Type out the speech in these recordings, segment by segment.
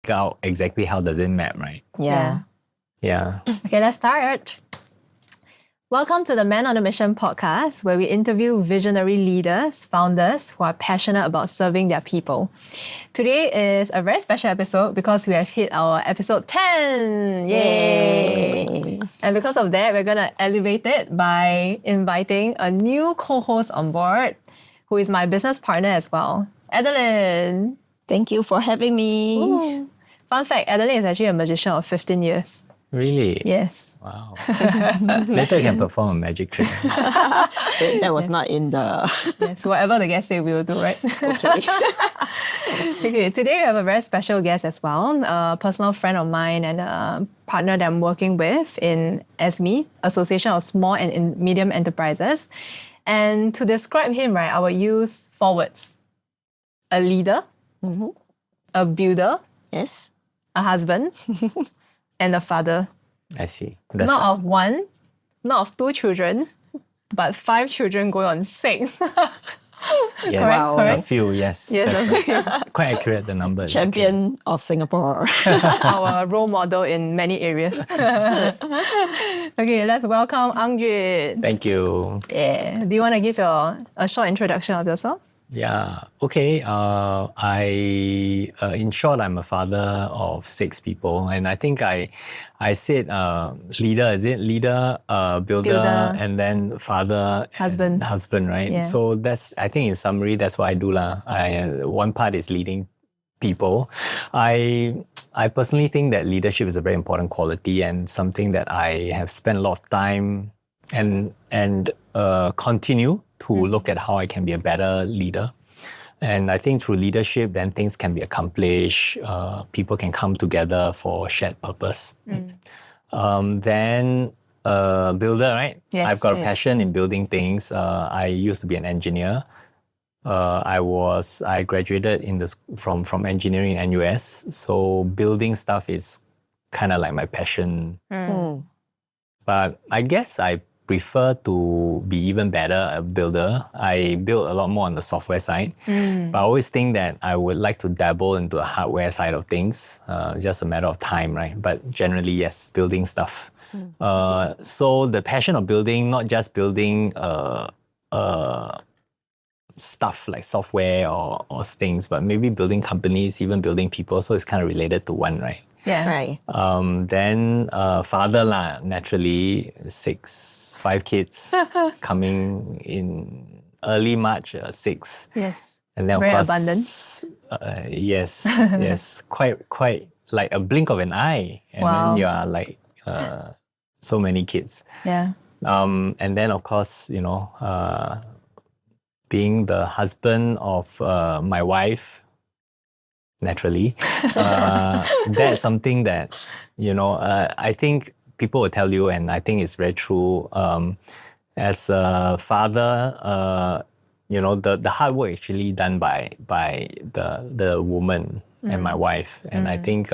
figure out exactly how does it map, right? Yeah. Yeah. Okay, let's start. Welcome to the Man on a Mission podcast, where we interview visionary leaders, founders who are passionate about serving their people. Today is a very special episode because we have hit our episode 10. Yay! And because of that, we're going to elevate it by inviting a new co-host on board, who is my business partner as well, Adeline. Thank you for having me. Ooh. Fun fact, Adeline is actually a magician of 15 years. Really? Yes. Wow. Later you can perform a magic trick. That was not in the... Yes, whatever the guest say, we will do, right? Okay. Okay, today we have a very special guest as well, a personal friend of mine and a partner that I'm working with in ASME, Association of Small and Medium Enterprises. And to describe him, right, I would use 4 words. A leader, a builder, Yes. a husband, and a father. I see. Not of 1, not of 2 children, but 5 children going on 6. Yes, Wow. a few, yes. Yes, That's quite accurate, the number. is Champion of Singapore. our role model in many areas. Okay, let's welcome Ang Yue. accurate. Thank you. Yeah. Do you want to give a short introduction of yourself? Yeah. Okay. In short, I'm a father of 6 people, and I think I said leader. Is it leader, builder, and then father, Husband. husband, right? Yeah. So that's, I think in summary, that's what I do lah. One part is leading people. I personally think that leadership is a very important quality and something that I have spent a lot of time and continue to look at how I can be a better leader. And I think through leadership, then things can be accomplished. People can come together for a shared purpose. Then builder, right? Yes. I've got a passion in building things. I used to be an engineer. I graduated from engineering in NUS. So building stuff is kind of like my passion. But I guess I prefer to be even better a builder. I build a lot more on the software side. But I always think that I would like to dabble into the hardware side of things. Just a matter of time, right? But generally, yes, building stuff. So the passion of building, not just building stuff like software or things, but maybe building companies, even building people. So it's kind of related to one, right? Yeah. Right. Then father lah, naturally 5 kids coming in early March, 6. Yes. And then Very of course, abundant. Yes, yes, quite like a blink of an eye, and Wow. then you are like so many kids. Yeah. And then of course, being the husband of my wife. Naturally, that's something that, I think people will tell you, and I think it's very true. As a father, the hard work actually done by the woman and my wife, and I think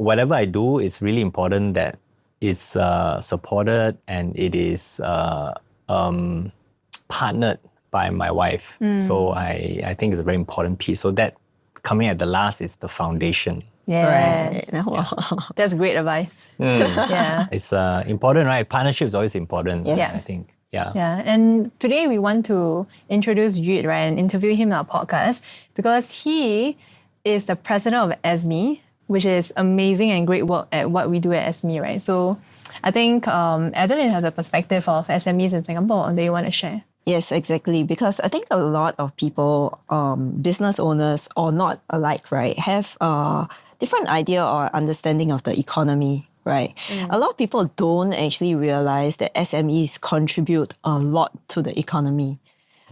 whatever I do is really important that it's supported and it is partnered by my wife. So I think it's a very important piece. So that coming at the last is the foundation. Yeah. Wow. That's great advice. Yeah. It's important, right? Partnership is always important, Yes. I think. Yeah. Yeah, and today we want to introduce Yue, right, and interview him in our podcast because he is the president of ASME, which is amazing and great work at what we do at ASME, right? So I think Adeline has a perspective of SMEs in Singapore that you want to share. Yes, exactly. Because I think a lot of people, business owners or not alike, right, have a different idea or understanding of the economy, right? A lot of people don't actually realize that SMEs contribute a lot to the economy.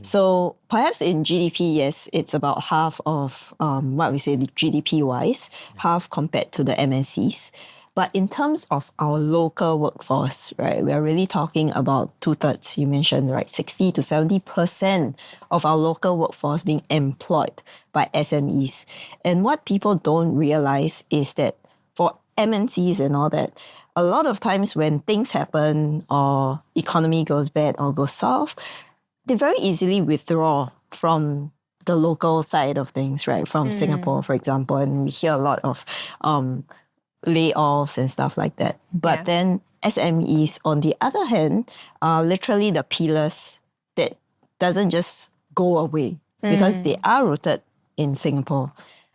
So perhaps in GDP, yes, it's about half of what we say GDP-wise, half compared to the MNCs. But in terms of our local workforce, right, we are really talking about 2/3, you mentioned, right, 60 to 70% of our local workforce being employed by SMEs. And what people don't realize is that for MNCs and all that, a lot of times when things happen or economy goes bad or goes south, they very easily withdraw from the local side of things, right? From Singapore, for example, and we hear a lot of layoffs and stuff like that. But then SMEs, on the other hand, are literally the pillars that doesn't just go away because they are rooted in Singapore.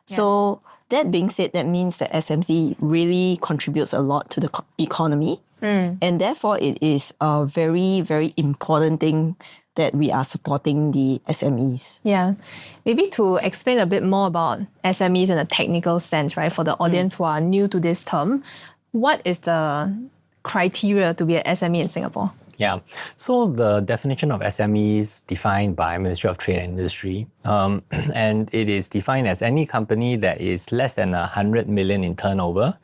So that being said, that means that SMC really contributes a lot to the economy. And therefore, it is a very, very important thing that we are supporting the SMEs. Yeah. Maybe to explain a bit more about SMEs in a technical sense, right? For the audience who are new to this term, what is the criteria to be an SME in Singapore? Yeah. So the definition of SME is defined by Ministry of Trade and Industry. And it is defined as any company that is less than 100 million in turnover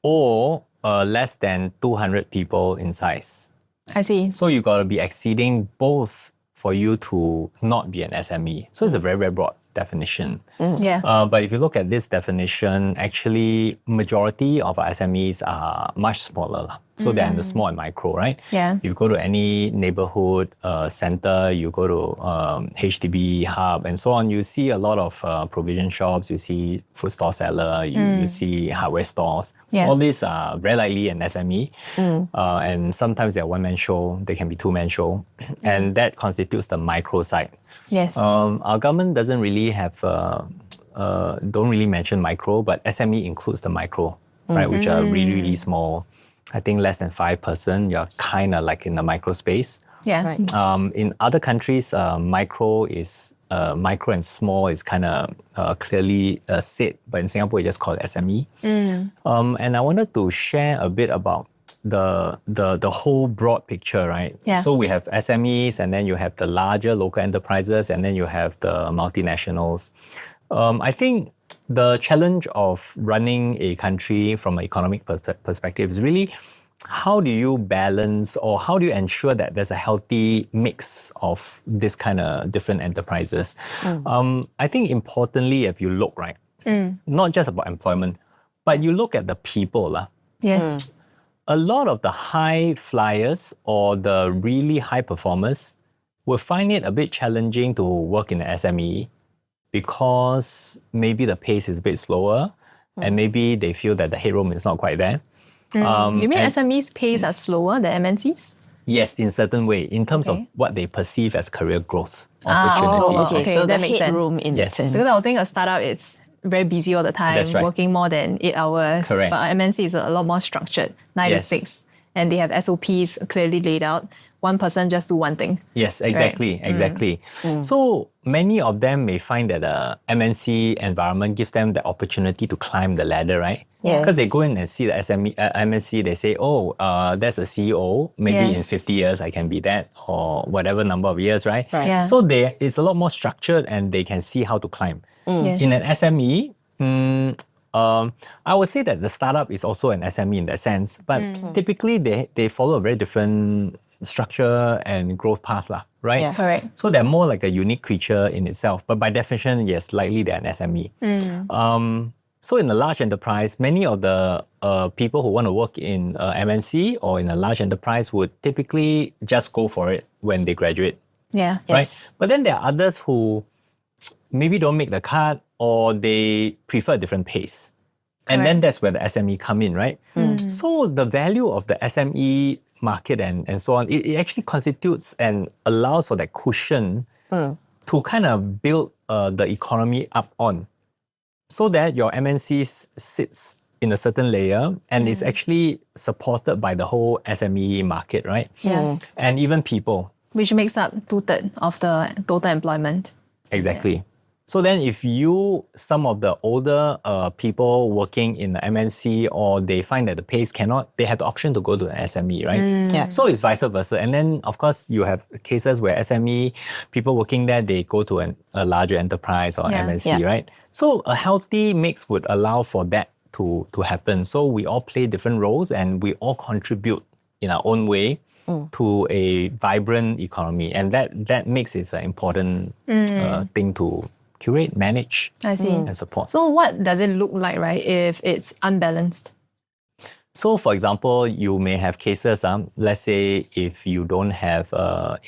or less than 200 people in size. I see. So you got to be exceeding both for you to not be an SME. So it's a very, very broad definition. Yeah. But if you look at this definition, actually, majority of our SMEs are much smaller. So they're in the small and micro, right? Yeah. You go to any neighborhood center, you go to HDB hub and so on, you see a lot of provision shops, you see food store seller, you see hardware stores. Yeah. All these are very likely an SME. And sometimes they're one-man show, they can be two-man show. And that constitutes the micro side. Yes. Our government doesn't really have, don't really mention micro, but SME includes the micro, right, which are really, really small. I think less than 5 person, you're kind of like in the micro space. Yeah. Right. In other countries, micro and small is kind of clearly said, but in Singapore, we just call it SME. And I wanted to share a bit about the whole broad picture, right? Yeah. So we have SMEs, and then you have the larger local enterprises, and then you have the multinationals. I think the challenge of running a country from an economic perspective is really how do you balance or how do you ensure that there's a healthy mix of this kind of different enterprises? I think importantly, if you look, right, not just about employment, but you look at the people. Yes. A lot of the high flyers or the really high performers will find it a bit challenging to work in an SME because maybe the pace is a bit slower and maybe they feel that the headroom is not quite there. You mean SMEs' pace are slower than MNCs? Yes, in certain way, in terms of what they perceive as career growth Oh, opportunity. okay, so the that makes sense. headroom in Yes. that sense. Because I would think a startup is very busy all the time, That's right. working more than 8 hours. Correct. But MNC is a lot more structured, 9 to Yes. 6. And they have SOPs clearly laid out. One person just do one thing. Yes, exactly, exactly. So many of them may find that the MNC environment gives them the opportunity to climb the ladder, right? Yes. Because they go in and see the MNC, they say, oh, there's a CEO, maybe in Yes. 50 years I can be that, or whatever number of years, right? Right. Yeah. So it's a lot more structured and they can see how to climb. Yes. In an SME, I would say that the startup is also an SME in that sense, but typically they follow a very different structure and growth path, right? Yeah. Correct. So they're more like a unique creature in itself, but by definition, yes, likely they're an SME. So in a large enterprise, many of the people who want to work in MNC or in a large enterprise would typically just go for it when they graduate, Yeah. Yes. right? But then there are others who maybe don't make the cut or they prefer a different pace. And then that's where the SME come in, right? So the value of the SME market and so on, it actually constitutes and allows for that cushion to kind of build the economy up on so that your MNC sits in a certain layer and is actually supported by the whole SME market, right? Yeah. And even people. Which makes up 2/3 of the total employment. Exactly. So then if some of the older people working in the MNC or they find that the pace cannot, they have the option to go to an SME, right? Yeah. So it's vice versa. And then of course you have cases where SME people working there, they go to a larger enterprise or Yeah. MNC, Yeah. right? So a healthy mix would allow for that to happen. So we all play different roles and we all contribute in our own way to a vibrant economy. And that mix is an important thing to curate, manage, I see. and support. So what does it look like, right, if it's unbalanced? So for example, you may have cases, let's say if you don't have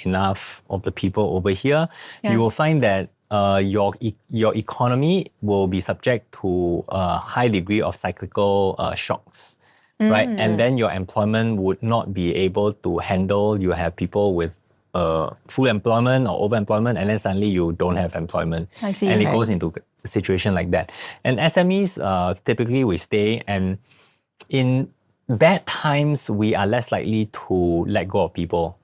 enough of the people over here, you will find that your economy will be subject to a high degree of cyclical shocks, right? And then your employment would not be able to handle. You have people with full employment or overemployment, and then suddenly you don't have employment. I see. And it Right. goes into a situation like that. And SMEs, typically we stay, and in bad times, we are less likely to let go of people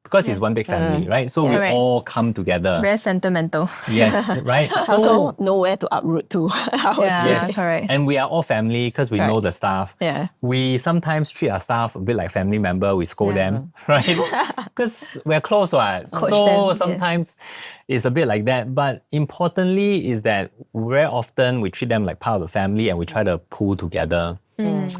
because it's one big family, right? So we Correct. all come together. Very sentimental. Yes, right? Also, nowhere to uproot to. I would Yeah, say. Yes, correct. and we are all family because we know Right. the staff. Yeah. We sometimes treat our staff a bit like family member. We scold Yeah. them, right? Because we're close, right? Coach So them, yes. sometimes it's a bit like that. But importantly is that very often we treat them like part of the family and we try to pull together.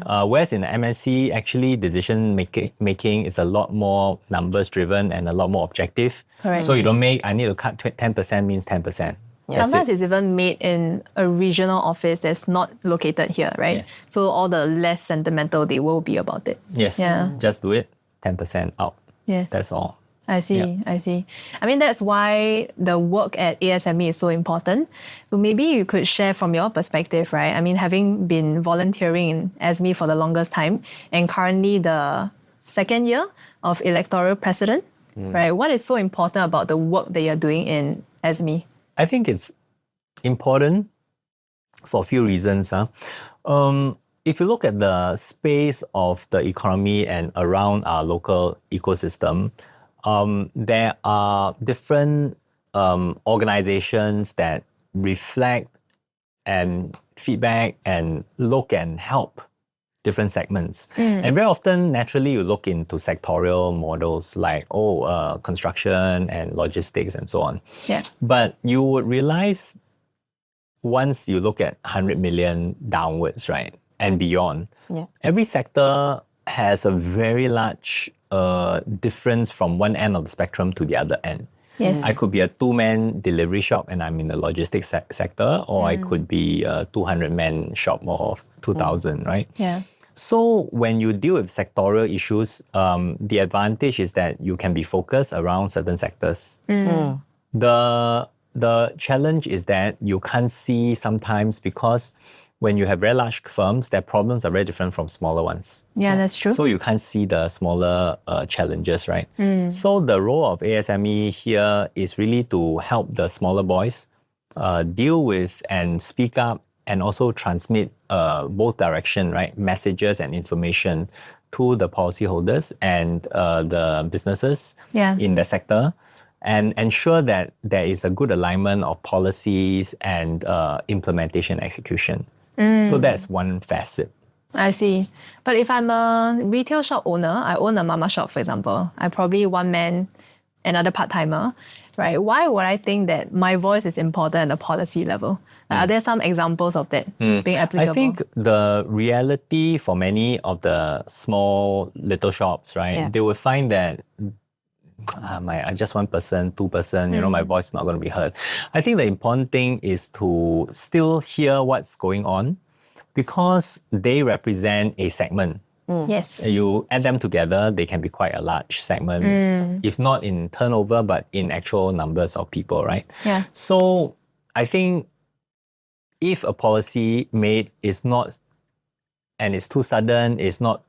Whereas in the MNC, actually decision making is a lot more numbers driven and a lot more objective. Correct. So you don't make, I need to cut 10% means 10%. That's Sometimes it. it's even made in a regional office that's not located here, right? Yes. So all the less sentimental they will be about it. Yes, Yeah. just do it, 10% out. Yes. That's all. I see, Yeah. I see. I mean, that's why the work at ASME is so important. So maybe you could share from your perspective, right? I mean, having been volunteering in ASME for the longest time and currently the second year of electoral president, right? What is so important about the work that you're doing in ASME? I think it's important for a few reasons. If you look at the space of the economy and around our local ecosystem, there are different organizations that reflect and feedback and look and help different segments. And very often, naturally, you look into sectorial models like, construction and logistics and so on. Yeah. But you would realize once you look at 100 million downwards, right, and beyond, Yeah. every sector has a very large difference from one end of the spectrum to the other end. Yes. I could be a two-man delivery shop and I'm in the logistics sector, or I could be a 200-man shop or 2,000, right? Yeah. So when you deal with sectorial issues, the advantage is that you can be focused around certain sectors. The challenge is that you can't see sometimes because when you have very large firms, their problems are very different from smaller ones. Yeah, that's true. So you can't see the smaller challenges, right? So the role of ASME here is really to help the smaller boys deal with and speak up and also transmit both direction, right? Messages and information to the policyholders and the businesses Yeah. in the sector, and ensure that there is a good alignment of policies and implementation execution. So that's one facet. I see. But if I'm a retail shop owner, I own a mama shop, for example, I probably one man, another part-timer, right? Why would I think that my voice is important at the policy level? Are there some examples of that being applicable? I think the reality for many of the small little shops, right, Yeah. they will find that I just one person, 2%, my voice is not going to be heard. I think the important thing is to still hear what's going on because they represent a segment. Yes. You add them together, they can be quite a large segment, if not in turnover, but in actual numbers of people, right? Yeah. So I think if a policy made is not, and it's too sudden, it's not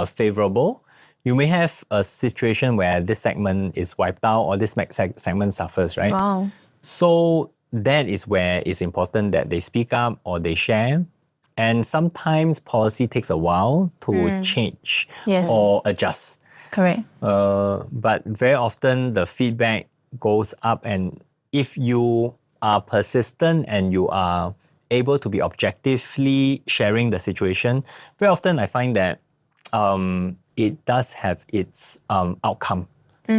favorable, you may have a situation where this segment is wiped out or this segment suffers, right? Wow. So that is where it's important that they speak up or they share. And sometimes policy takes a while to change Yes. or adjust. Correct. But very often the feedback goes up, and if you are persistent and you are able to be objectively sharing the situation, very often I find that it does have its outcome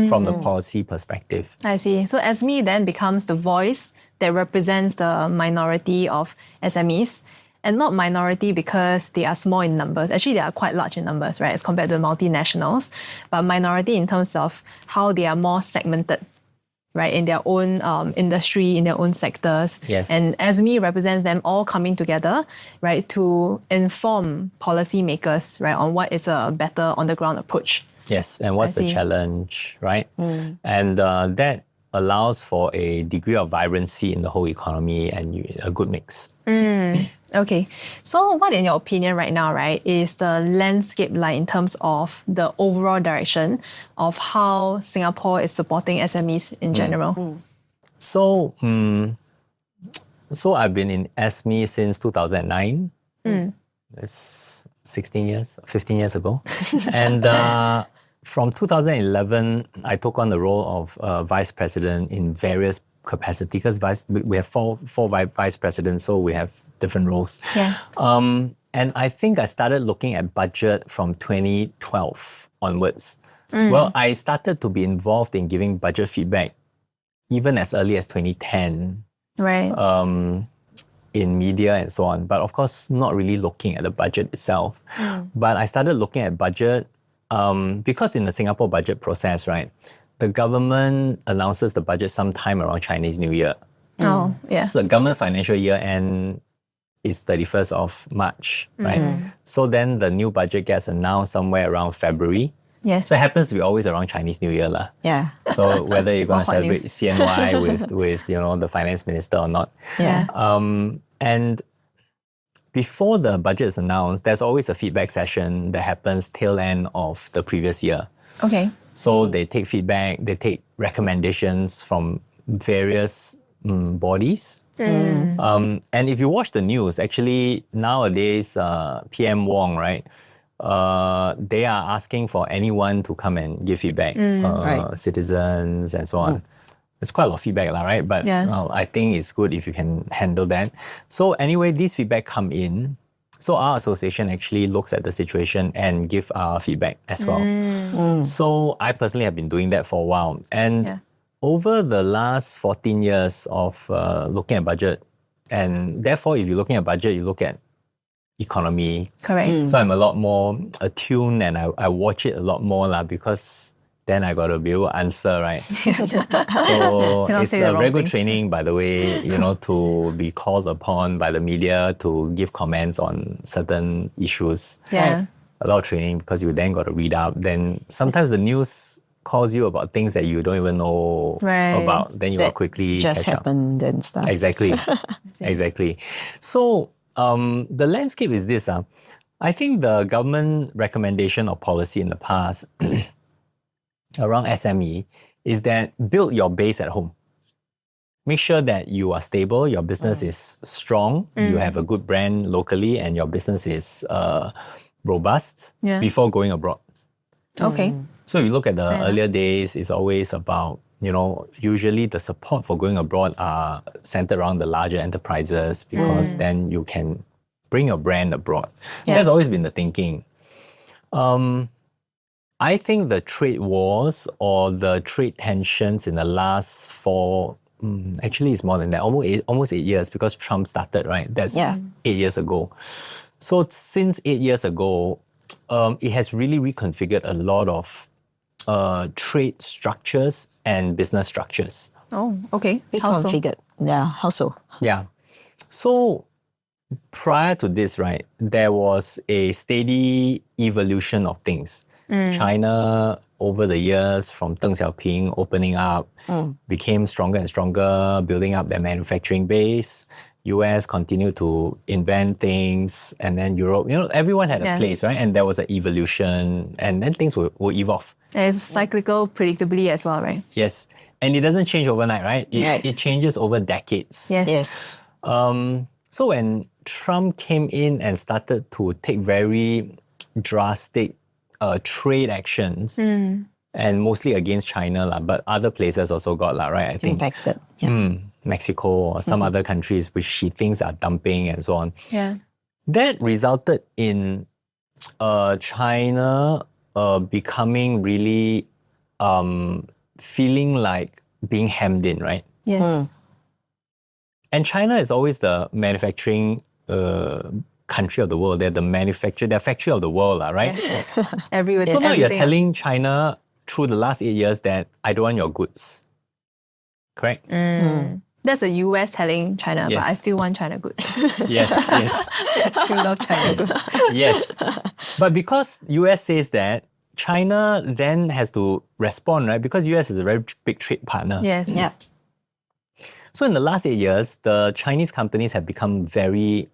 from the policy perspective. I see. So SME then becomes the voice that represents the minority of SMEs, and not minority because they are small in numbers. Actually, they are quite large in numbers, right, as compared to multinationals, but minority in terms of how they are more segmented, right, in their own industry, in their own sectors. Yes. And SME represents them all coming together, right, to inform policymakers, right, on what is a better on-the-ground approach. Yes, and what's I the see. challenge, right? And that allows for a degree of vibrancy in the whole economy and a good mix. Okay. So what, in your opinion right now, right, is the landscape like in terms of the overall direction of how Singapore is supporting SMEs in general? So, so I've been in SME since 2009. It's 16 years, 15 years ago. And from 2011, I took on the role of vice president in various capacity because we have four vice presidents, so we have different roles. Yeah. And I think I started looking at budget from 2012 onwards. Well, I started to be involved in giving budget feedback even as early as 2010 Right. in media and so on. But of course, not really looking at the budget itself. But I started looking at budget because in the Singapore budget process, right, the government announces the budget sometime around Chinese New Year. Oh, yeah. So the government financial year end is 31st of March, right? So then the new budget gets announced somewhere around February. Yes. So it happens to be always around Chinese New Year lah. Yeah. So whether you're going to Hot celebrate news. CNY with the finance minister or not. Yeah. And before the budget is announced, there's always a feedback session that happens tail end of the previous year. Okay. So they take feedback, they take recommendations from various bodies. And if you watch the news, actually nowadays, PM Wong, right? They are asking for anyone to come and give feedback, Right. citizens and so on. It's quite a lot of feedback, right? But Yeah. I think it's good if you can handle that. So anyway, these feedback come in. So our association actually looks at the situation and give our feedback as well. So I personally have been doing that for a while. And over the last 14 years of looking at budget, and therefore if you're looking at budget, you look at economy. Correct. So I'm a lot more attuned and I watch it a lot more because then I got to be able to answer, right? So Cannot it's say the a very wrong good things. training, by the way, to be called upon by the media to give comments on certain issues. Yeah. A lot of training because you then got to read up. Then sometimes the news calls you about things that you don't even know Right. about. Then you got That to quickly just catch up. happened and stuff. Exactly. Exactly. So the landscape is this. I think the government recommendation or policy in the past around SME is that build your base at home. Make sure that you are stable, your business is strong, you have a good brand locally, and your business is robust Yeah. before going abroad. Okay. So if you look at the Fair earlier days, it's always about, usually the support for going abroad are centered around the larger enterprises because then you can bring your brand abroad. Yeah. That's always been the thinking. I think the trade wars or the trade tensions in the last actually it's more than that, almost 8 years because Trump started, right? That's 8 years ago. So since 8 years ago, it has really reconfigured a lot of trade structures and business structures. Oh, okay. How so? Reconfigured. Yeah, how so? Yeah. So prior to this, right, there was a steady evolution of things. China, over the years, from Deng Xiaoping opening up, became stronger and stronger, building up their manufacturing base. US continued to invent things, and then Europe, everyone had a place, right? And there was an evolution, and then things will evolve. And it's cyclical predictably as well, right? Yes. And it doesn't change overnight, right? It changes over decades. Yes. Yes. So when Trump came in and started to take very drastic trade actions, and mostly against China, but other places also got, right? I think Impacted. Yeah. Mexico or some other countries which he thinks are dumping and so on. Yeah. That resulted in China becoming really feeling like being hemmed in, right? Yes. And China is always the manufacturing country of the world. They're they're factory of the world, right? Yes. Everywhere. So now you're everything. telling China through the last 8 years that I don't want your goods. Correct? That's the US telling China, but I Yes. still want China goods. Yes, yes, I still love China goods. yes. But because US says that, China then has to respond, right? Because US is a very big trade partner. Yes. Yeah. So in the last 8 years, the Chinese companies have become very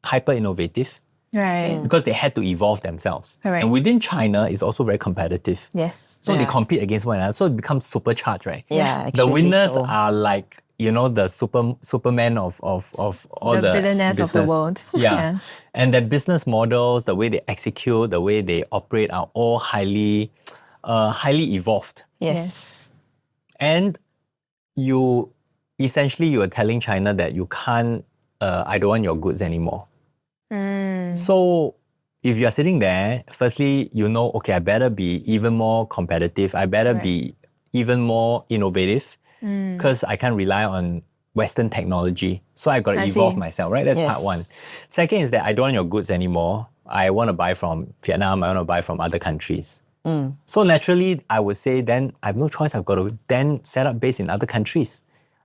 hyper innovative Right. because they had to evolve themselves. Correct. And within China, it's also very competitive. Yes. So they Yeah. compete against one another. So it becomes supercharged, right? Yeah, The extremely winners so. are like, the superman of all The the billionaires of the business. world. Yeah. Yeah. And their business models, the way they execute, the way they operate are all highly evolved. Yes. And you are telling China that you can't, I don't want your goods anymore. So if you're sitting there, firstly, okay, I better be even more competitive. I better be even more innovative because I can't rely on Western technology. So I got to I evolve see. myself, right? That's part Yes. one. Second is that I don't want your goods anymore. I want to buy from Vietnam. I want to buy from other countries. So naturally, I would say then I have no choice. I've got to then set up base in other countries.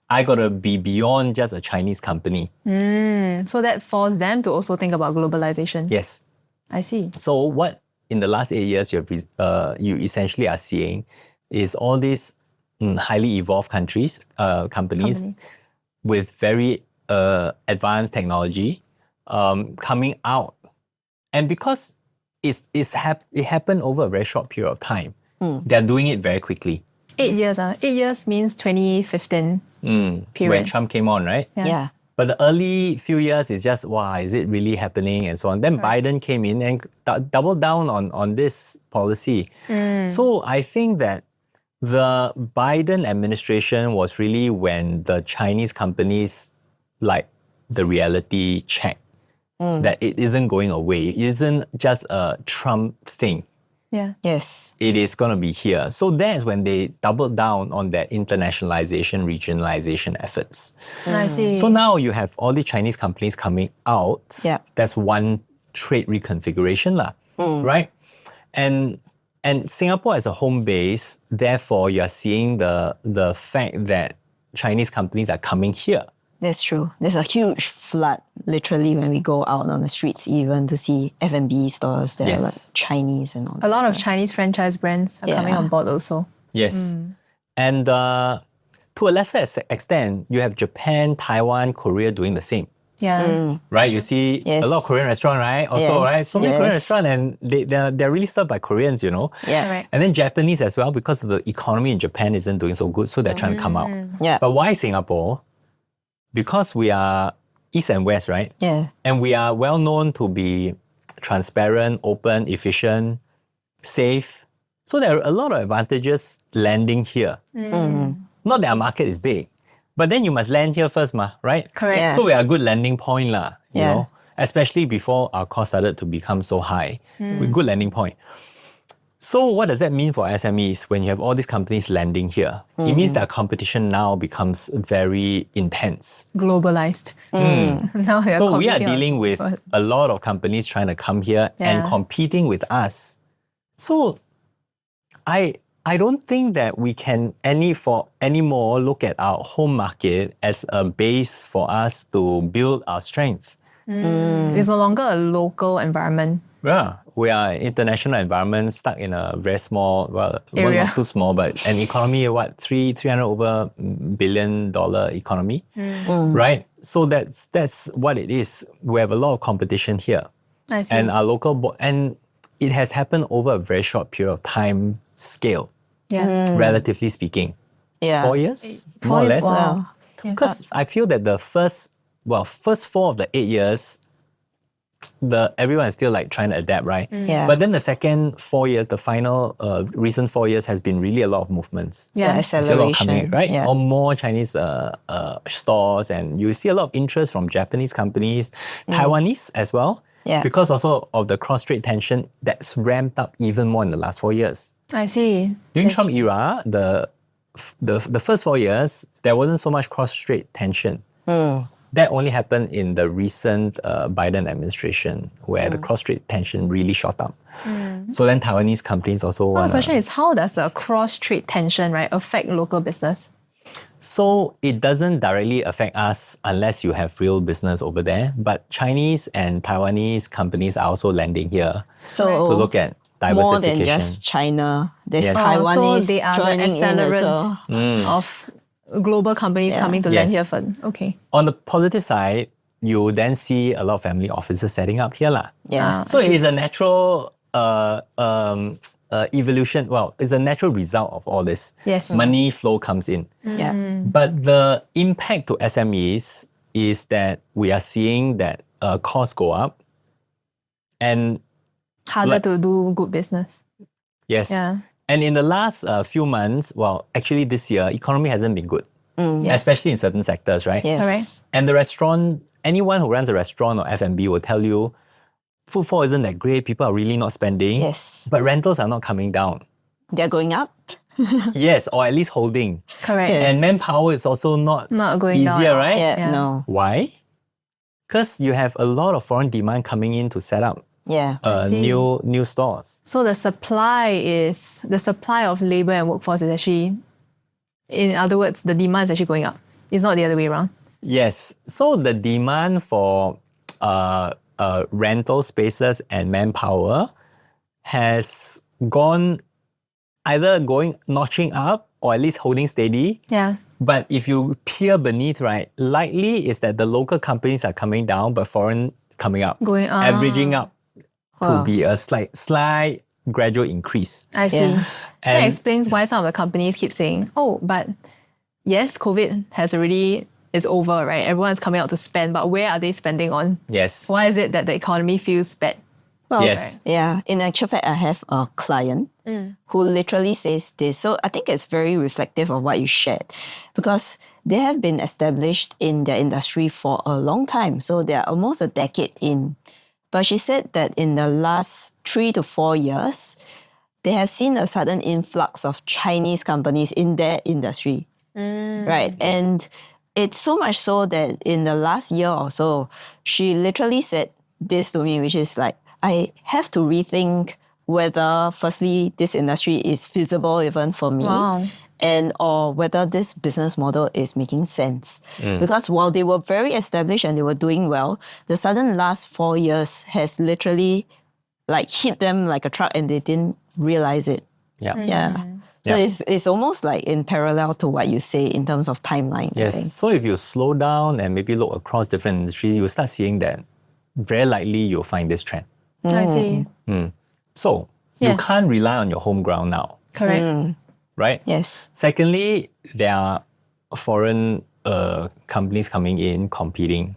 I got to be beyond just a Chinese company. So that forced them to also think about globalization. Yes. I see. So what in the last 8 years you essentially are seeing is all these highly evolved companies with very advanced technology coming out. And because it happened over a very short period of time, they're doing it very quickly. 8 years. 8 years means 2015 When period. Trump came on, right? Yeah. But the early few years is just, wow, is it really happening and so on. Then Biden came in and doubled down on this policy. So I think that the Biden administration was really when the Chinese companies, like the reality check, that it isn't going away. It isn't just a Trump thing. Yeah. Yes. It is going to be here. So that's when they doubled down on their internationalization, regionalization efforts. I see. So now you have all these Chinese companies coming out. Yeah. That's one trade reconfiguration, right? And Singapore as a home base, therefore you're seeing the fact that Chinese companies are coming here. That's true. There's a huge flood, literally, when we go out on the streets even to see F&B stores that are like Chinese and all a that. lot of Chinese franchise brands are coming on board also. Yes. And to a lesser extent, you have Japan, Taiwan, Korea doing the same. Yeah. Right? You see Yes. a lot of Korean restaurants, right? Also, Yes. right? So many Korean Yes. restaurants and they're really served by Koreans, Yeah. Correct. And then Japanese as well, because the economy in Japan isn't doing so good, so they're trying to come out. Yeah. But why Singapore? Because we are East and West, right? Yeah. And we are well known to be transparent, open, efficient, safe. So there are a lot of advantages landing here. Not that our market is big, but then you must land here first, right? Correct. Yeah. So we are a good landing point, you Yeah. know, especially before our cost started to become so high. We're good landing point. So what does that mean for SMEs when you have all these companies landing here? It means that competition now becomes very intense. Globalized. Now you're So we are competing on- dealing with a lot of companies trying to come here and Yeah. competing with us. So I don't think that we can anymore look at our home market as a base for us to build our strength. It's no longer a local environment. Yeah, we are an international environment stuck in a very small, well, Area. not too small, but an economy, $300 over billion economy, right? So that's what it is. We have a lot of competition here. I see. And our local, and it has happened over a very short period of time scale, yeah. relatively speaking. Yeah. 4 years, 4 more or years, less. wow. Because I feel that the first 4 of the 8 years, everyone is still like trying to adapt, right? Yeah. But then the second 4 years, the final recent 4 years has been really a lot of movements. Yeah. Yes. You see a lot Acceleration, coming, right? yeah. Or more Chinese stores, and you see a lot of interest from Japanese companies, Taiwanese as well. Yeah. Because also of the cross-strait tension that's ramped up even more in the last 4 years. I see. During Trump era, the first 4 years, there wasn't so much cross-strait tension. That only happened in the recent Biden administration, where the cross-strait tension really shot up. So then Taiwanese companies also So the want question is, how does the cross-trade tension, right, affect local business? So it doesn't directly affect us unless you have real business over there. But Chinese and Taiwanese companies are also landing here So to look at more than diversification. just China. There's Yes. Taiwanese so they are the joining in as accelerant well. of global companies coming to land Yes. here for. Okay. On the positive side, you then see a lot of family offices setting up here. Yeah. So it is a natural evolution. Well, it's a natural result of all this. Yes. Money flow comes in. Yeah. But the impact to SMEs is that we are seeing that costs go up. And Harder to do good business. yes. Yeah. And in the last few months, well, actually this year, economy hasn't been good, Yes. especially in certain sectors, right? Yes. Correct. And the restaurant, anyone who runs a restaurant or F&B will tell you, footfall isn't that great. People are really not spending. Yes. But rentals are not coming down. They're going up. Yes, or at least holding. Correct. Yes. And manpower is also not Not going down easier, at all. right? Yeah. No. Why? Because you have a lot of foreign demand coming in to set up Yeah. see. new stores. So the supply of labor and workforce is actually, in other words, the demand is actually going up. It's not the other way around. Yes. So the demand for rental spaces and manpower has gone either notching up or at least holding steady. Yeah. But if you peer beneath, right, likely is that the local companies are coming down, but foreign coming up, Going up. averaging up to Wow. be a slight gradual increase. I see. Yeah. That And- explains why some of the companies keep saying, oh, but yes, COVID is over, right? Everyone's coming out to spend, but where are they spending on? Yes. Why is it that the economy feels bad? Well, Yes. yeah. In actual fact, I have a client who literally says this. So I think it's very reflective of what you shared because they have been established in their industry for a long time. So they're almost a decade in. But she said that in the last 3 to 4 years, they have seen a sudden influx of Chinese companies in their industry. Right. And it's so much so that in the last year or so, she literally said this to me, which is like, I have to rethink whether, firstly, this industry is feasible even for me, Wow. and or whether this business model is making sense. Because while they were very established and they were doing well, the sudden last 4 years has literally like hit them like a truck and they didn't realize it. Yeah. Yeah. So Yeah. it's almost like in parallel to what you say in terms of timeline. I Yes. think. So if you slow down and maybe look across different industries, you'll start seeing that very likely you'll find this trend. I see. So Yeah. you can't rely on your home ground now, Correct. right? Yes. Secondly, there are foreign companies coming in competing.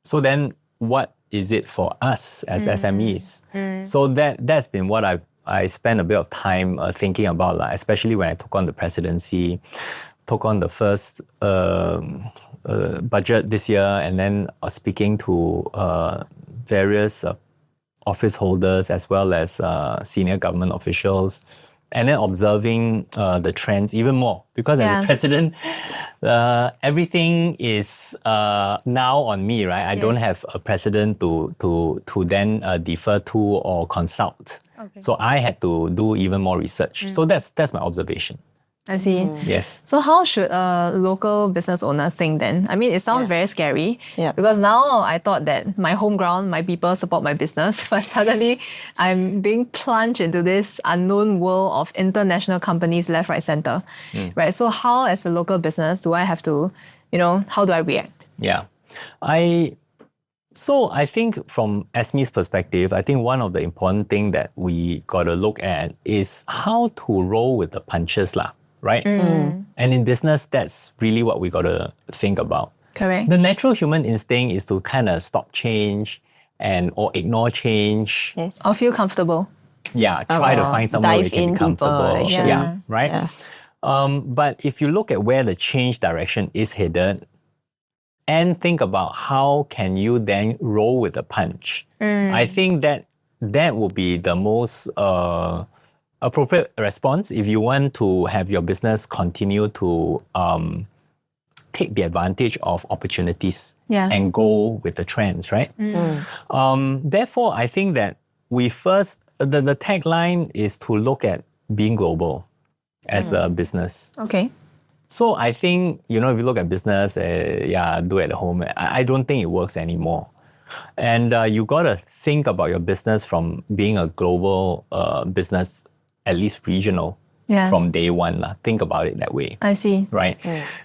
So then what is it for us as SMEs? So that's been what I spent a bit of time thinking about, like, especially when I took on the presidency, took on the first budget this year, and then speaking to various office holders as well as senior government officials, and then observing the trends even more. Because as Yeah. a president, everything is now on me, right? I don't have a president to then defer to or consult. Okay. So I had to do even more research. So that's my observation. I see. Yes. So how should a local business owner think then? I mean, it sounds very scary Yeah. because now I thought that my home ground, my people support my business, but suddenly I'm being plunged into this unknown world of international companies left, right, center, right? So how, as a local business, do I have to, how do I react? Yeah. So I think from SME's perspective, I think one of the important thing that we got to look at is how to roll with the punches, right? And in business, that's really what we got to think about. Correct. The natural human instinct is to kind of stop change or ignore change. Yes. Or feel comfortable. Yeah, try to find somewhere where dive you can in be comfortable. deeper, actually. Yeah. Right? Yeah. But if you look at where the change direction is headed and think about how can you then roll with the punch, I think that would be the most appropriate response if you want to have your business continue to take the advantage of opportunities and go with the trends, right? Therefore, I think that the tagline is to look at being global as a business. Okay. So I think, if you look at business, do it at home, I don't think it works anymore. And you got to think about your business from being a global business, at least regional, from day one. Think about it that way. I see. Right.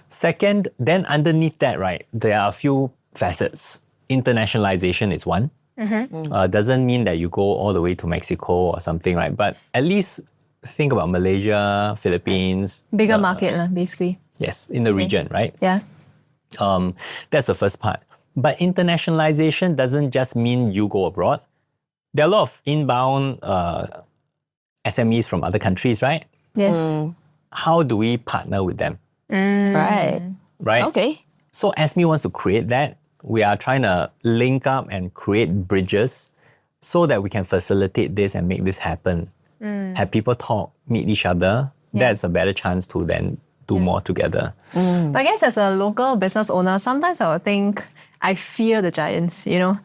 Second, then underneath that, right, there are a few facets. Internationalization is one. Doesn't mean that you go all the way to Mexico or something, right? But at least think about Malaysia, Philippines. Bigger market, basically. Yes, in the region, right? Yeah. That's the first part. But internationalization doesn't just mean you go abroad. There are a lot of inbound SMEs from other countries, right? Yes. How do we partner with them? Right. Right? Okay. So SME wants to create that. We are trying to link up and create bridges so that we can facilitate this and make this happen. Have people talk, meet each other. That's a better chance to then do more together. But I guess as a local business owner, sometimes I would think I fear the giants, you know?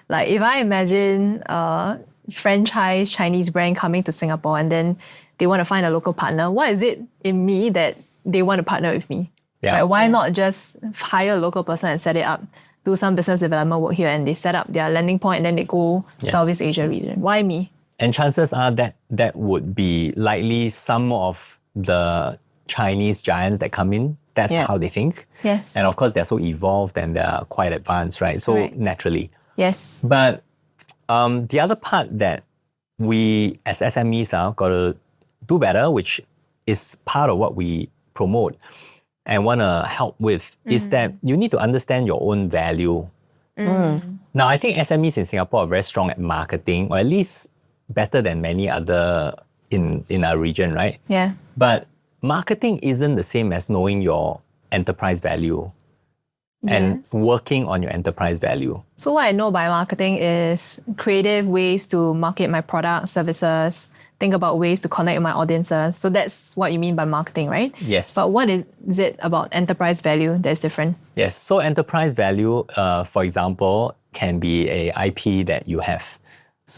Like if I imagine a franchise Chinese brand coming to Singapore and then they want to find a local partner, what is it in me that they want to partner with me? Yeah. Right? Why not just hire a local person and set it up, do some business development work here, and they set up their landing point and then they go Southeast Asia region? Why me? And chances are that that would be likely some of the Chinese giants that come in. That's how they think. Yes. And of course, they're so evolved and they're quite advanced, right? So naturally. Yes. But the other part that we as SMEs got to do better, which is part of what we promote and want to help with, is that you need to understand your own value. Now, I think SMEs in Singapore are very strong at marketing, or at least better than many other in our region, right? Yeah. But marketing isn't the same as knowing your enterprise value and working on your enterprise value. So what I know by marketing is creative ways to market my products, services, think about ways to connect with my audiences. So that's what you mean by marketing, right? Yes. But what is it about enterprise value that's different? Yes. So enterprise value, for example, can be a IP that you have,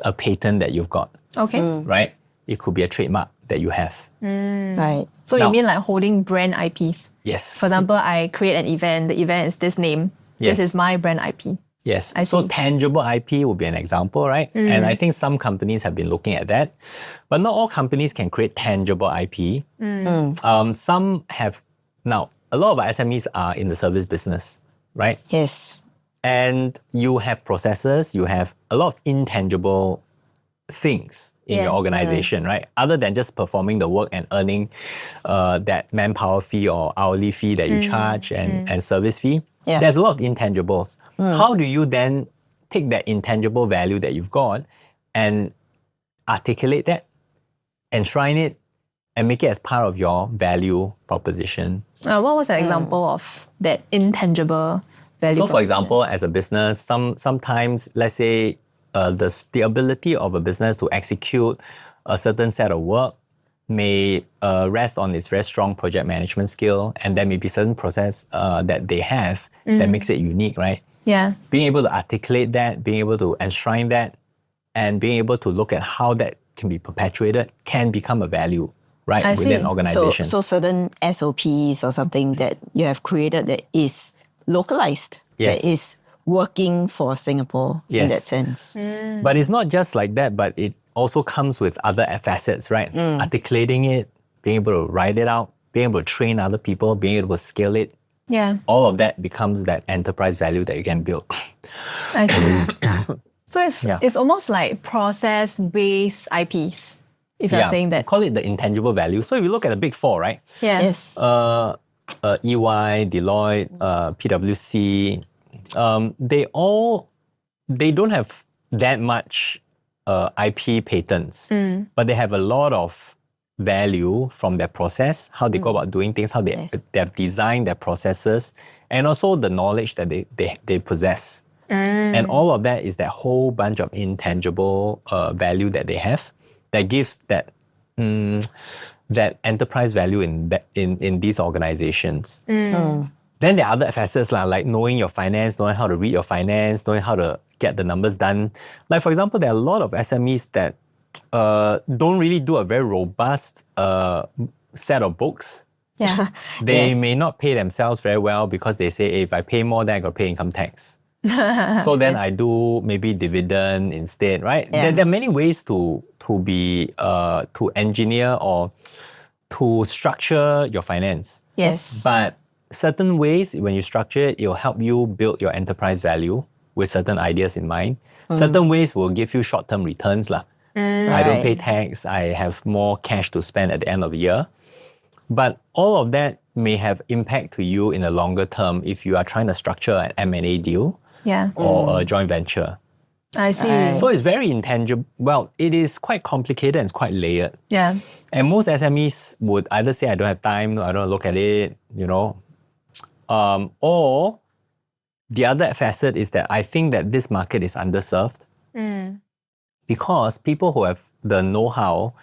a patent that you've got, Okay. right? It could be a trademark that you have. Right. So Now- you mean like holding brand IPs? Yes. For example, I create an event, the event is this name. Yes. This is my brand IP. Yes. I So see. tangible IP would be an example, right? And I think some companies have been looking at that. But not all companies can create tangible IP. Some have. Now, a lot of our SMEs are in the service business, right? Yes. And you have processes, you have a lot of intangible things in your Yes. organization, right? Other than just performing the work and earning that manpower fee or hourly fee that you charge and service fee. Yeah. There's a lot of intangibles. How do you then take that intangible value that you've got and articulate that, enshrine it, and make it as part of your value proposition? What was an example of that intangible value? So, for proposition? example, as a business, sometimes, let's say, the ability of a business to execute a certain set of work may rest on its very strong project management skill, and there may be certain process that they have that makes it unique, right? Yeah. Being able to articulate that, being able to enshrine that, and being able to look at how that can be perpetuated can become a value, right, I within see. an organization. So certain SOPs or something that you have created that is localized, Yes. that is working for Singapore in Yes. that sense. But it's not just like that, but it also comes with other facets, right? Articulating it, being able to write it out, being able to train other people, being able to scale it. Yeah. All of that becomes that enterprise value that you can build. I see. So Yeah. it's almost like process-based IPs, if you're saying that. Call it the intangible value. So if you look at the big four, right? Yeah. Yes. EY, Deloitte, PwC, they don't have that much IP patents, but they have a lot of value from their process, how they go about doing things, how they have designed their processes, and also the knowledge that they possess. And all of that is that whole bunch of intangible value that they have that gives that that enterprise value in these organizations. Then there are other facets like knowing your finance, knowing how to read your finance, knowing how to get the numbers done. Like for example, there are a lot of SMEs that don't really do a very robust set of books. Yeah. They Yes. may not pay themselves very well because they say, if I pay more, then I got to pay income tax. So then I do maybe dividend instead, right? Yeah. There are many ways to engineer or to structure your finance. Yes. But certain ways, when you structure it, it'll help you build your enterprise value with certain ideas in mind. Certain ways will give you short-term returns. I don't pay Right. tax. I have more cash to spend at the end of the year. But all of that may have impact to you in the longer term if you are trying to structure an M&A deal Yeah. or a joint venture. I see. Right. So it's very intangible. Well, it is quite complicated and it's quite layered. Yeah. And most SMEs would either say, I don't have time, I don't look at it, or the other facet is that I think that this market is underserved because people who have the know-how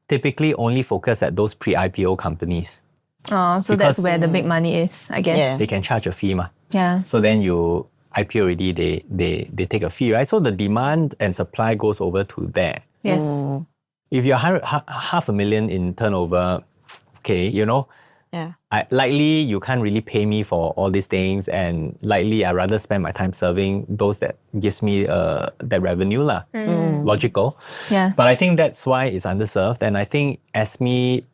typically only focus at those pre-IPO companies. So that's Because- where the big money is, I guess. Yeah. They can charge a fee. Yeah. So then you IPO already, they take a fee, right? So the demand and supply goes over to there. Yes. If you're $500,000 in turnover, okay, Yeah. likely you can't really pay me for all these things, and likely I'd rather spend my time serving those that gives me that revenue. Logical. Yeah. But I think that's why it's underserved, and I think ASME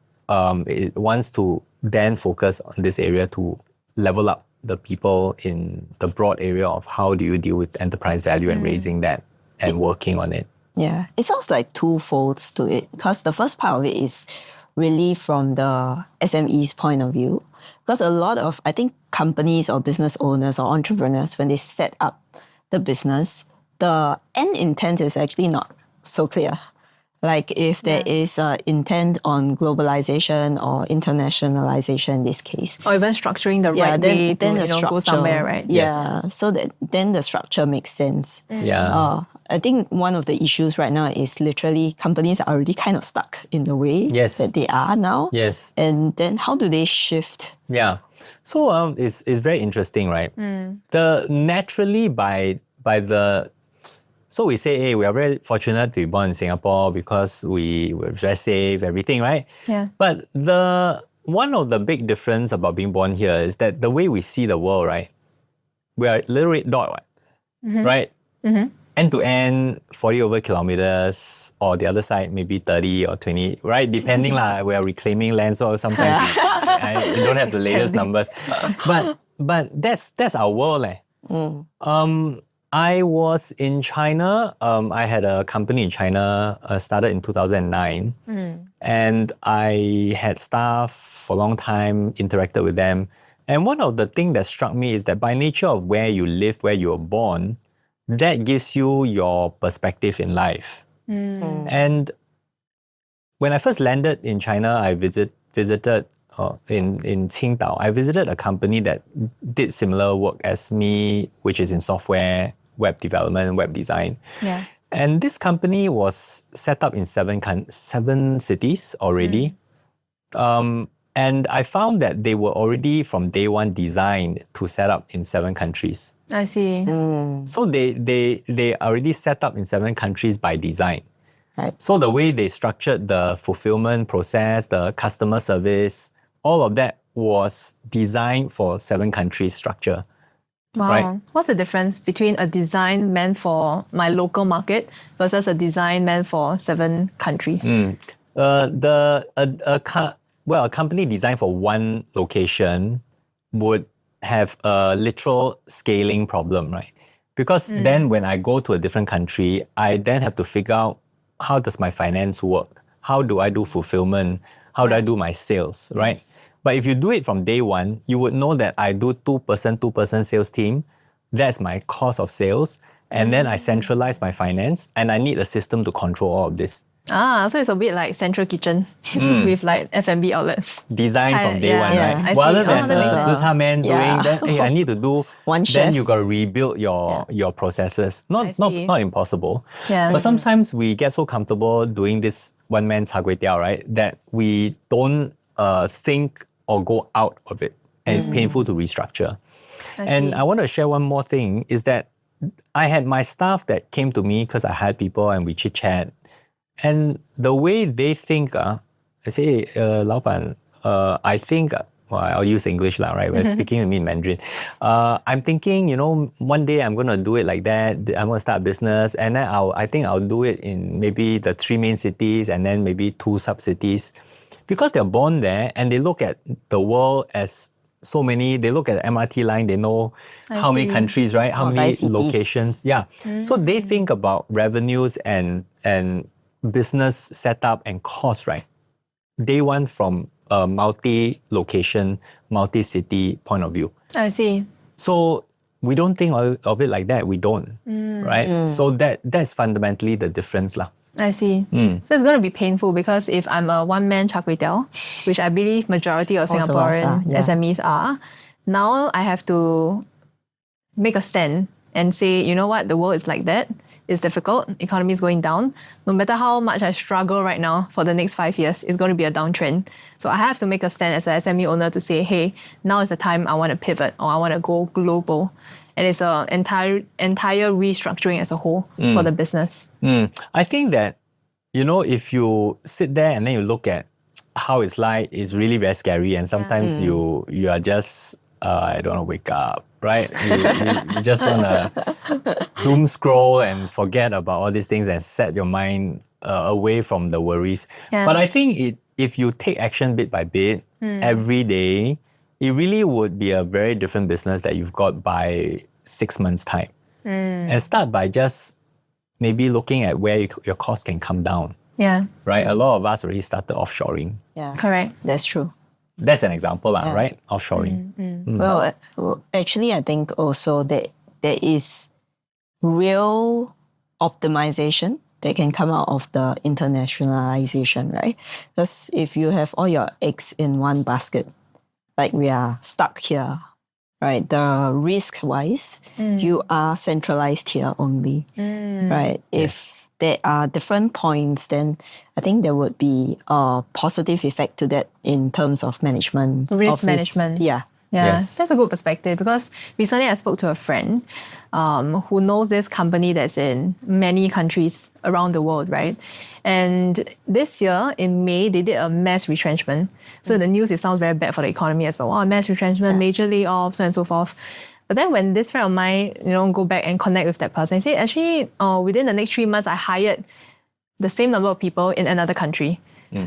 it wants to then focus on this area to level up the people in the broad area of how do you deal with enterprise value and raising that and working on it. Yeah, it sounds like two folds to it because the first part of it is really from the SME's point of view. Because a lot of, I think, companies or business owners or entrepreneurs, when they set up the business, the end intent is actually not so clear. Like if there is intent on globalization or internationalization in this case. Or even structuring the right way to the go somewhere, right? Yeah, so that then the structure makes sense. Yeah. I think one of the issues right now is literally companies are already kind of stuck in the way Yes. that they are now. Yes. And then how do they shift? Yeah. So it's very interesting, right? The naturally so we say, hey, we are very fortunate to be born in Singapore because we were very safe, everything, right? Yeah. But one of the big difference about being born here is that the way we see the world, right? We are little red dot, right? End to end, 40 over kilometers, or the other side, maybe 30 or 20, right? Depending, we are reclaiming land, so sometimes we don't have the latest numbers. But that's our world. I was in China. I had a company in China, started in 2009. And I had staff for a long time, interacted with them. And one of the things that struck me is that by nature of where you live, where you were born, that gives you your perspective in life. And when I first landed in China, I visited in Qingdao. I visited a company that did similar work as me, which is in software, web development, web design. Yeah. And this company was set up in seven cities already. And I found that they were already from day one designed to set up in 7 countries. I see. So they already set up in 7 countries by design. Right. So the way they structured the fulfillment process, the customer service, all of that was designed for 7 countries structure. Wow. Right. What's the difference between a design meant for my local market versus a design meant for 7 countries? A company designed for one location would have a literal scaling problem, right? Because then when I go to a different country, I then have to figure out how does my finance work? How do I do fulfillment? How do I do my sales, right? But if you do it from day one, you would know that I do 2% sales team. That's my cost of sales. And then I centralize my finance and I need a system to control all of this. So it's a bit like central kitchen with like F&B outlets. Designed from day one, yeah, right? I see. Rather That than makes a sense. 自他man doing Yeah. that, hey, I need to do One then chef. you got to rebuild your processes. I see. Not impossible. Yeah. But sometimes we get so comfortable doing this one-man char kway teow, right? That we don't think or go out of it. And it's painful to restructure. And see. I want to share one more thing is that I had my staff that came to me because I hired people and we chit-chat. And the way they think, I say, 老板, I think well, I'll use English lah, right? We're speaking to me in Mandarin. I'm thinking, one day I'm going to do it like that. I'm going to start a business, and then I think I'll do it in maybe the 3 main cities and then maybe 2 sub-cities. Because they're born there and they look at the world as so many, they look at the MRT line, they know how many countries, right? How many locations. Yeah. So they think about revenues and business setup and cost, right? Day one from a multi-location, multi-city point of view. I see. So we don't think of it like that. We don't, right? So that's fundamentally the difference lah. I see. So it's going to be painful because if I'm a one-man char kway teow, which I believe majority of Also Singaporean us, yeah. SMEs are, now I have to make a stand and say, you know what, the world is like that. It's difficult. Economy is going down. No matter how much I struggle right now for the next 5 years, it's going to be a downtrend. So I have to make a stand as an SME owner to say, hey, now is the time I want to pivot or I want to go global. And it's an entire restructuring as a whole for the business. I think that, if you sit there and then you look at how it's like, it's really very scary. And sometimes you are just, I don't want to wake up, right? You just want to doom scroll and forget about all these things and set your mind away from the worries. Yeah. But I think if you take action bit by bit, every day, it really would be a very different business that you've got by 6 months' time. And start by just maybe looking at where your costs can come down. Yeah. Right? A lot of us already started offshoring. Yeah, Correct. that's true. That's an example, right? Offshoring. Well, actually, I think also that there is real optimization that can come out of the internationalization, right? Because if you have all your eggs in one basket, like we are stuck here, right? The risk-wise, you are centralized here only, right? If there are different points, then I think there would be a positive effect to that in terms of management. Risk management. Yeah. Yeah, Yes. that's a good perspective because recently I spoke to a friend who knows this company that's in many countries around the world, right? And this year in May, they did a mass retrenchment. So in the news, it sounds very bad for the economy as well. Wow, mass retrenchment, major layoffs, so on and so forth. But then when this friend of mine, go back and connect with that person, he said, actually, within the next 3 months, I hired the same number of people in another country.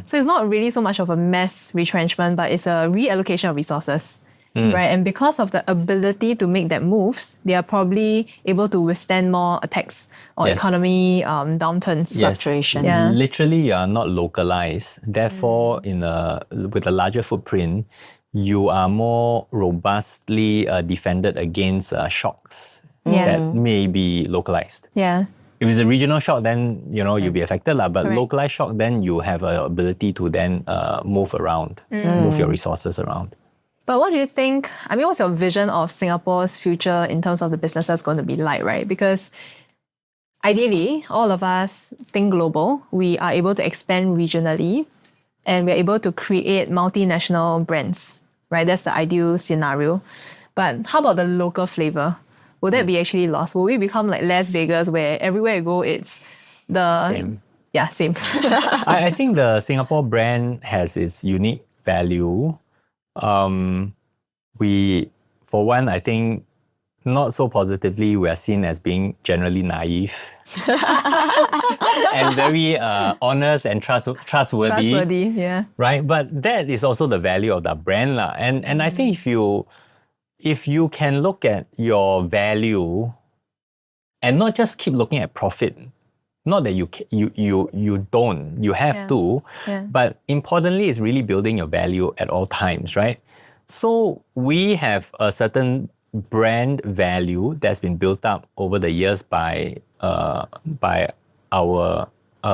So it's not really so much of a mass retrenchment, but it's a reallocation of resources. Right, and because of the ability to make that moves, they are probably able to withstand more attacks or economy downturns. Fluctuation. Yeah. Literally, you are not localized. Therefore, with a larger footprint, you are more robustly defended against shocks that may be localized. Yeah. If it's a regional shock, then you'll be affected, but Correct. localized shock, then you have an ability to then move around, move your resources around. But what do you think? I mean, what's your vision of Singapore's future in terms of the businesses going to be like, right? Because ideally, all of us think global. We are able to expand regionally and we're able to create multinational brands, right? That's the ideal scenario. But how about the local flavor? Will that be actually lost? Will we become like Las Vegas where everywhere you go, it's the... Same. Yeah, same. I think the Singapore brand has its unique value. We, for one, I think not so positively, we are seen as being generally naive and very honest and trustworthy. Trustworthy, yeah. Right? But that is also the value of the brand. And I think if you can look at your value and not just keep looking at profit, not that you don't, you have to, but importantly, it's really building your value at all times, right? So we have a certain brand value that's been built up over the years by our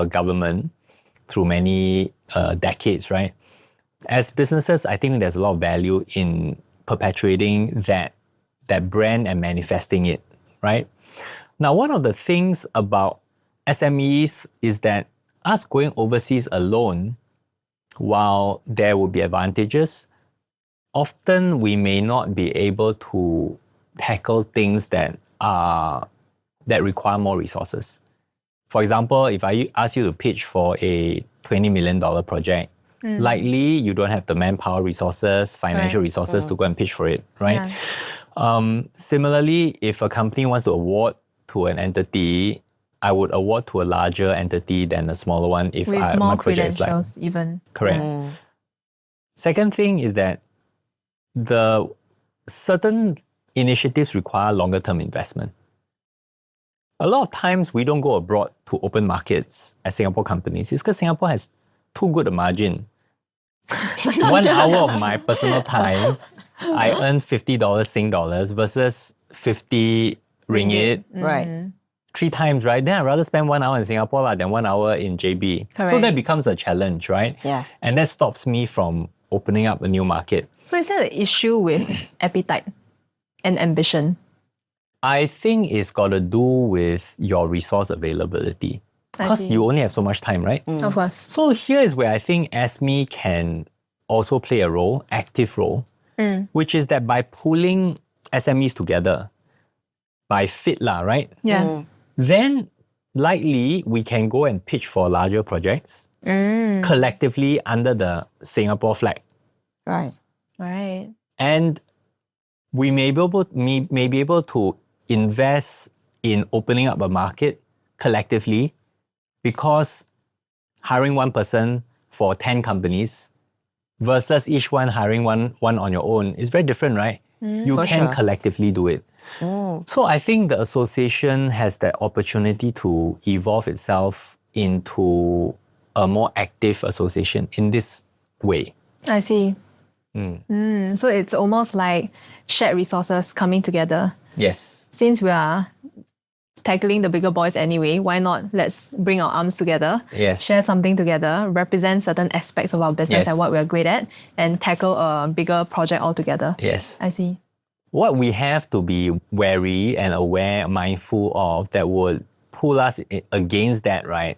government through many decades, right? As businesses, I think there's a lot of value in perpetuating that brand and manifesting it, right? Now, one of the things about SMEs is that us going overseas alone, while there will be advantages, often we may not be able to tackle things that require more resources. For example, if I ask you to pitch for a $20 million project, Likely, you don't have the manpower resources, financial resources to go and pitch for it, right? Similarly, if a company wants to award to an entity, I would award to a larger entity than a smaller one if With my more project is like credentials even. correct. Second thing is that the certain initiatives require longer term investment. A lot of times we don't go abroad to open markets as Singapore companies. It's because Singapore has too good a margin. 1 hour of my personal time, I earn $50 Sing dollars versus 50 ringgit. Right. 3 times, right? Then I'd rather spend 1 hour in Singapore than 1 hour in JB. So Correct. that becomes a challenge, right? Yeah. And that stops me from opening up a new market. So is that an issue with appetite and ambition? I think it's got to do with your resource availability. Because see. you only have so much time, right? Of course. So here is where I think SME can also play a role, active role, which is that by pulling SMEs together, by fit lah, right? Yeah. Then likely we can go and pitch for larger projects collectively under the Singapore flag. Right. Right. And we may be able to invest in opening up a market collectively, because hiring one person for 10 companies versus each one hiring one on your own is very different, right? You For can sure. collectively do it. So I think the association has that opportunity to evolve itself into a more active association in this way. I see. So it's almost like shared resources coming together. Yes. Since we are tackling the bigger boys anyway, why not let's bring our arms together, Yes. share something together, represent certain aspects of our business Yes. and what we're great at, and tackle a bigger project altogether. Yes. I see. What we have to be wary and aware, mindful of that would pull us against that, right?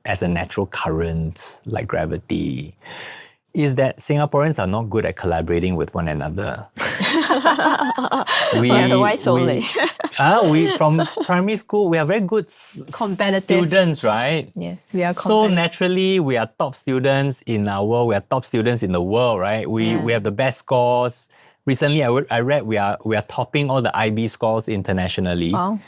As a natural current, like gravity, is that Singaporeans are not good at collaborating with one another. Why so late? We from primary school, we are very good Competitive. students, right? Yes, we are So competitive. naturally, we are top students in our world. We are top students in the world, right? We have the best scores. Recently, I read we are topping all the IB scores internationally. Wow.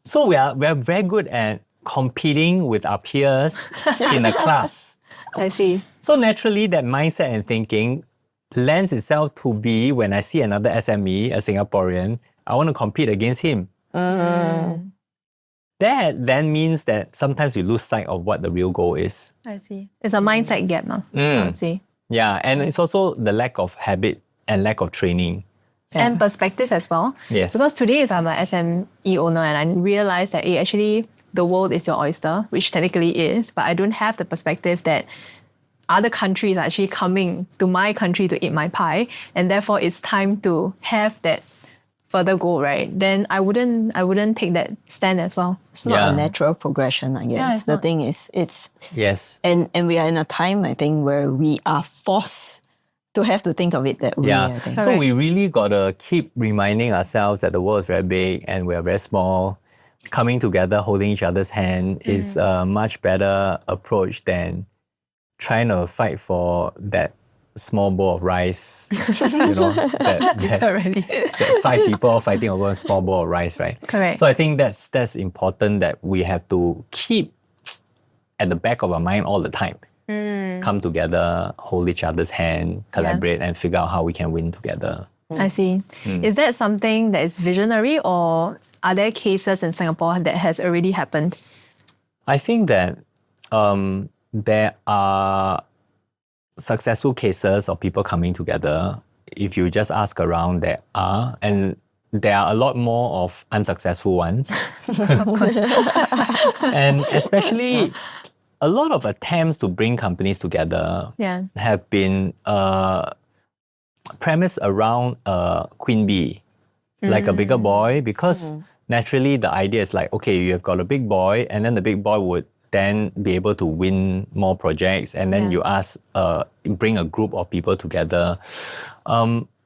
So we are very good at competing with our peers in a class. I see. So naturally, that mindset and thinking lends itself to be when I see another SME, a Singaporean, I want to compete against him. That then means that sometimes you lose sight of what the real goal is. I see. It's a mindset gap, I would say. Yeah, and it's also the lack of habit and lack of training. And perspective as well. Yes. Because today, if I'm an SME owner and I realize that actually the world is your oyster, which technically is, but I don't have the perspective that other countries are actually coming to my country to eat my pie, and therefore it's time to have that further goal, right? Then I wouldn't take that stand as well. It's not Yeah. a natural progression, I guess. it's The not. thing is, it's Yes. and we are in a time, I think, where we are forced to have to think of it that way. Yeah. I think. So we really gotta keep reminding ourselves that the world is very big and we are very small. Coming together, holding each other's hand is a much better approach than trying to fight for that small bowl of rice. Literally. That 5 people fighting over a small bowl of rice, right? Correct. So I think that's important that we have to keep at the back of our mind all the time. Come together, hold each other's hand, collaborate, and figure out how we can win together. I see. Is that something that is visionary, or are there cases in Singapore that has already happened? I think that there are successful cases of people coming together. If you just ask around, there are, and there are a lot more of unsuccessful ones. And especially a lot of attempts to bring companies together Yeah. have been premised around queen bee, like a bigger boy, because naturally the idea is like, okay, you have got a big boy, and then the big boy would then be able to win more projects, and then you bring a group of people together.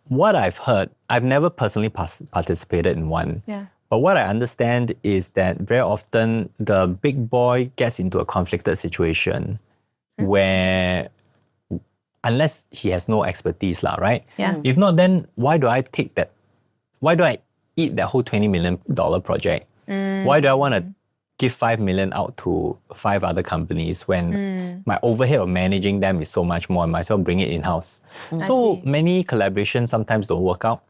What I've heard, I've never personally participated in one. Yeah. But what I understand is that very often the big boy gets into a conflicted situation where unless he has no expertise, right? Yeah. If not, then why do I take that? Why do I eat that whole $20 million project? Why do I want to give 5 million out to 5 other companies when my overhead of managing them is so much more? I might as well bring it in-house. So many collaborations sometimes don't work out,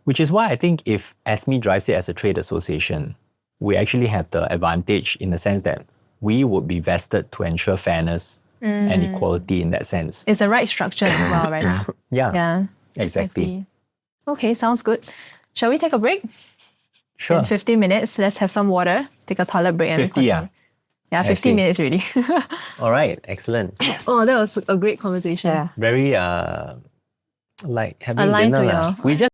which is why I think if ASME drives it as a trade association, we actually have the advantage in the sense that we would be vested to ensure fairness and equality in that sense. It's the right structure as well, right? Yeah, I exactly. see. Okay, sounds good. Shall we take a break? Sure. In 50 minutes, let's have some water, take a toilet break. 50, and yeah. Yeah, I 50 see. minutes really. All right, excellent. Oh, that was a great conversation. Yeah. Very like having Aligned dinner to lah. your- We just